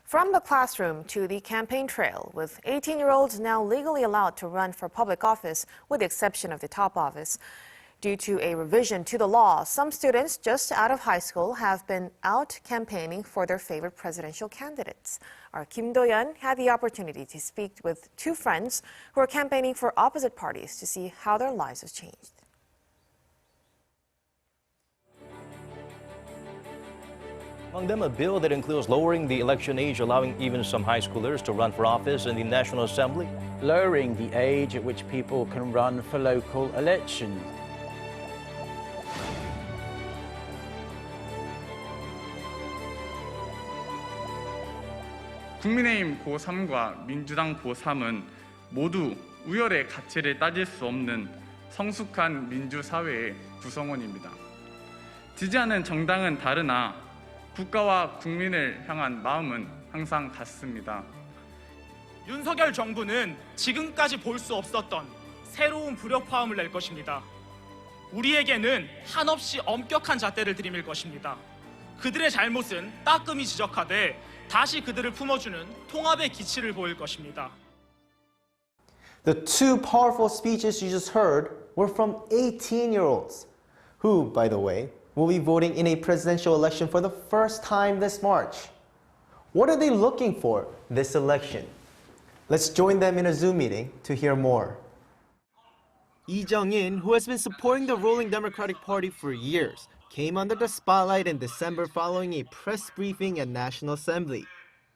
From the classroom to the campaign trail, with 18-year-olds now legally allowed to run for public office, with the exception of the top office. Due to a revision to the law, some students just out of high school have been out campaigning for their favorite presidential candidates. Our Kim Do-yeon had the opportunity to speak with two friends who are campaigning for opposite parties to see how their lives have changed. Among them, a bill that includes lowering the election age, allowing even some high schoolers to run for office in the National Assembly. Lowering the age at which people can run for local elections. 국민의힘 고3과 민주당 고3은 모두 우열의 가치를 따질 수 없는 성숙한 민주사회의 구성원입니다. 지지하는 정당은 다르나 국가와 국민을 향한 마음은 항상 같습니다. 윤석열 정부는 지금까지 볼 수 없었던 새로운 불협화음을 낼 것입니다. 우리에게는 한없이 엄격한 잣대를 들이밀 것입니다. 그들의 잘못은 따끔히 지적하되 다시 그들을 품어주는 통합의 기치를 보일 것입니다. The two powerful speeches you just heard were from 18-year-olds, who, by the way, will be voting in a presidential election for the first time this March. What are they looking for this election? Let's join them in a Zoom meeting to hear more. Lee Jung-in, who has been supporting the ruling Democratic Party for years, came under the spotlight in December following a press briefing at National Assembly.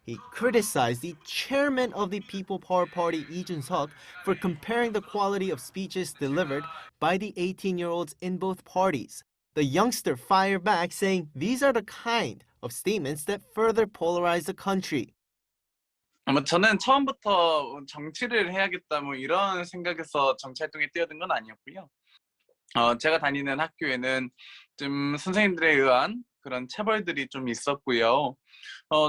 He criticized the chairman of the People Power Party, Lee Jun-seok, for comparing the quality of speeches delivered by the 18-year-olds in both parties. The youngster fired back, saying these are the kind of statements that further polarize the country. 저는 처음부터 정치를 해야겠다 이런 생각에서 정치 활동에 뛰어든 건 아니었고요. 제가 다니는 학교에는 좀 선생님들에 의한 그런 체벌들이 좀 있었고요.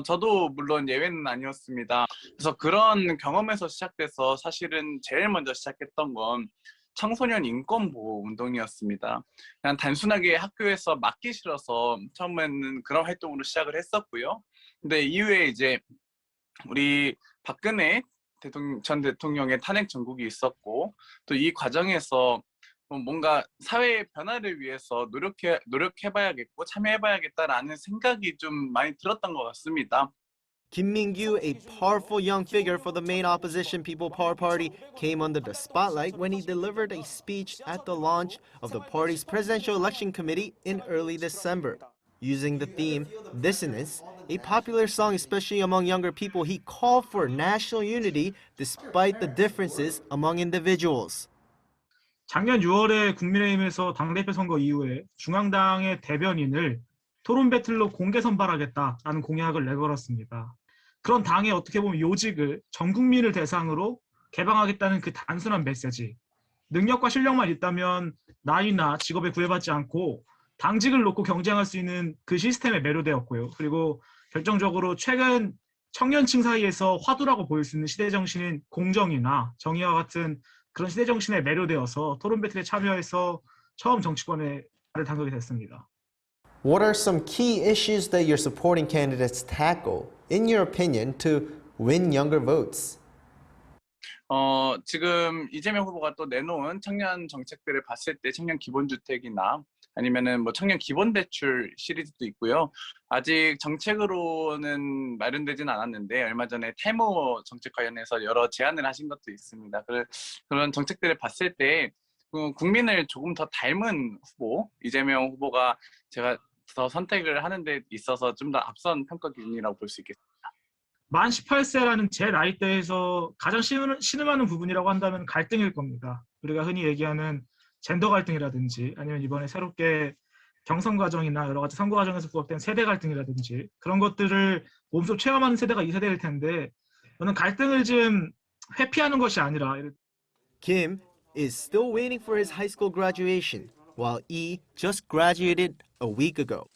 저도 물론 예외는 아니었습니다. 그래서 그런 경험에서 시작돼서 사실은 제일 먼저 시작했던 건 청소년 인권보호 운동이었습니다. 그냥 단순하게 학교에서 맞기 싫어서 처음에는 그런 활동으로 시작을 했었고요. 근데 이후에 이제 우리 박근혜 전 대통령의 탄핵 정국이 있었고 또 이 과정에서 뭔가 사회의 변화를 위해서 노력해봐야겠고 참여해봐야겠다라는 생각이 좀 많이 들었던 것 같습니다. Kim Min-gyu, a powerful young figure for the main opposition People Power Party, came under the spotlight when he delivered a speech at the launch of the party's presidential election committee in early December. Using the theme Dissonance, a popular song especially among younger people, he called for national unity despite the differences among individuals. 작년 6월에 국민의힘에서 당대표 선거 이후에 중앙당의 대변인을 토론 배틀로 공개 선발하겠다라는 공약을 내걸었습니다. 그런 당의 어떻게 보면 요직을 전 국민을 대상으로 개방하겠다는 그 단순한 메시지. 능력과 실력만 있다면 나이나 직업에 구애받지 않고 당직을 놓고 경쟁할 수 있는 그 시스템에 매료되었고요. 그리고 결정적으로 최근 청년층 사이에서 화두라고 보일 수 있는 시대정신인 공정이나 정의와 같은 그런 시대정신에 매료되어서 토론 배틀에 참여해서 처음 정치권에 발을 담그게 됐습니다. What are some key issues that your supporting candidates tackle, in your opinion, to win younger votes? 지금 이재명 후보가 또 내놓은 청년 정책들을 봤을 때 청년 기본주택이나 아니면은 청년 기본대출 시리즈도 있고요. 아직 정책으로는 마련되진 않았는데 얼마 전에 탈모 정책 관련해서 여러 제안을 하신 것도 있습니다. 그런 정책들을 봤을 때 국민을 조금 더 닮은 후보, 이재명 후보가 제가 더 선택을 하는 데 있어서 좀 더 앞선 평가 기준이라고 볼 수 있겠습니다. 만 18세라는 제 나이대에서 가장 신음하는 부분이라고 한다면 갈등일 겁니다. 우리가 흔히 얘기하는 젠더 갈등이라든지 아니면 이번에 새롭게 경선 과정이나 여러 가지 선거 과정에서 부각된 세대 갈등이라든지 그런 것들을 몸소 체험하는 세대가 이 세대일 텐데 저는 갈등을 좀 회피하는 것이 아니라 Kim is still waiting for his high school graduation, while Lee just graduated a week ago.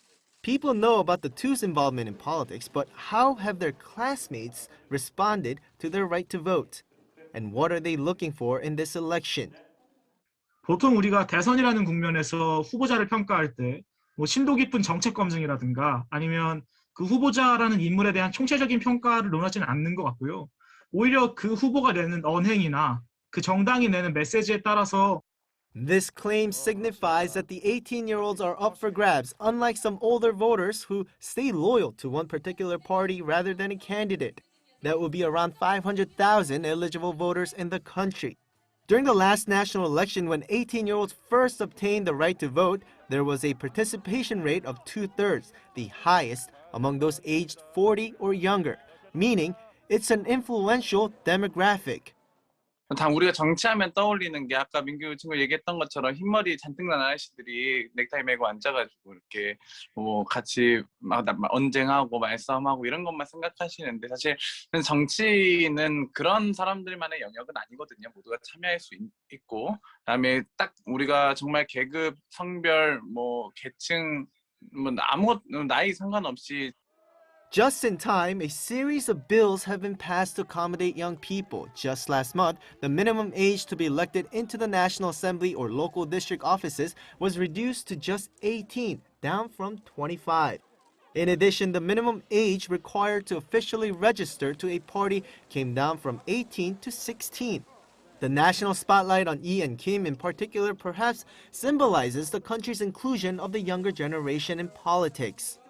People know about the two's involvement in politics, but how have their classmates responded to their right to vote? And what are they looking for in this election? 보통 우리가 대선이라는 국면에서 후보자를 평가할 때 심도 깊은 정책 검증이라든가 아니면 그 후보자라는 인물에 대한 총체적인 평가를 논하지는 않는 것 같고요. 오히려 그 후보가 내는 언행이나 그 정당이 내는 메시지에 따라서 This claim signifies that the 18-year-olds are up for grabs, unlike some older voters who stay loyal to one particular party rather than a candidate. That would be around 500,000 eligible voters in the country. During the last national election, when 18-year-olds first obtained the right to vote, there was a participation rate of 2/3, the highest among those aged 40 or younger, meaning it's an influential demographic. 우리가 정치하면 떠올리는 게 아까 민규 친구 얘기했던 것처럼 흰머리 잔뜩 난 아저씨들이 넥타이 메고 앉아가지고 이렇게 뭐 같이 막 언쟁하고 말싸움하고 이런 것만 생각하시는데 사실 정치는 그런 사람들만의 영역은 아니거든요. 모두가 참여할 수 있고 그다음에 딱 우리가 정말 계급, 성별, 뭐 계층, 뭐 아무 나이 상관없이 Just in time, a series of bills have been passed to accommodate young people. Just last month, the minimum age to be elected into the National Assembly or local district offices was reduced to just 18, down from 25. In addition, the minimum age required to officially register to a party came down from 18 to 16. The national spotlight on Lee and Kim in particular perhaps symbolizes the country's inclusion of the younger generation in politics.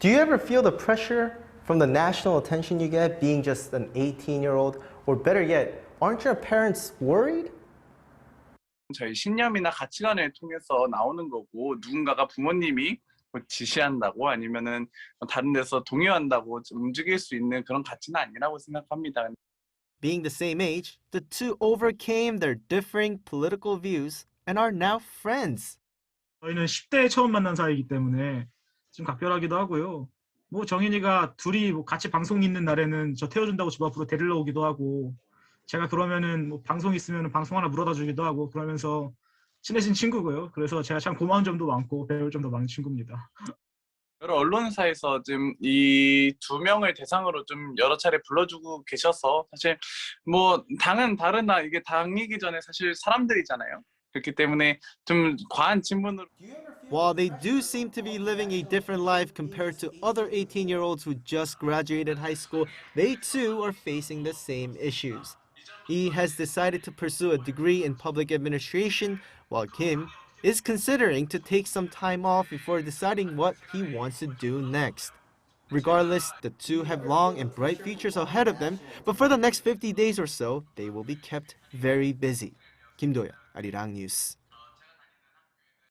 Do you ever feel the pressure from the national attention you get being just an 18-year-old? Or better yet, aren't your parents worried? 저희 신념이나 가치관을 통해서 나오는 거고 누군가가 부모님이 뭐 지시한다고 아니면은 다른 데서 동요한다고 움직일 수 있는 그런 가치는 아니라고 생각합니다. Being the same age, the two overcame their differing political views and are now friends. 저희는 10대에 처음 만난 사이이기 때문에 좀 각별하기도 하고요. 뭐 정인이가 둘이 뭐 같이 방송 있는 날에는 저 태워준다고 집 앞으로 데리러 오기도 하고 제가 그러면은 뭐 방송 있으면 방송 하나 물어다 주기도 하고 그러면서 친해진 친구고요. 그래서 제가 참 고마운 점도 많고 배울 점도 많은 친구입니다. 여러 언론사에서 지금 이 두 명을 대상으로 좀 여러 차례 불러주고 계셔서 사실 뭐 당은 다르나 이게 당이기 전에 사실 사람들이잖아요. 그렇기 때문에 좀 과한 질문으로 While they do seem to be living a different life compared to other 18-year-olds who just graduated high school, they too are facing the same issues. He has decided to pursue a degree in public administration, while Kim is considering to take some time off before deciding what he wants to do next. Regardless, the two have long and bright futures ahead of them, but for the next 50 days or so, they will be kept very busy. Kim Do-yeon, Arirang News.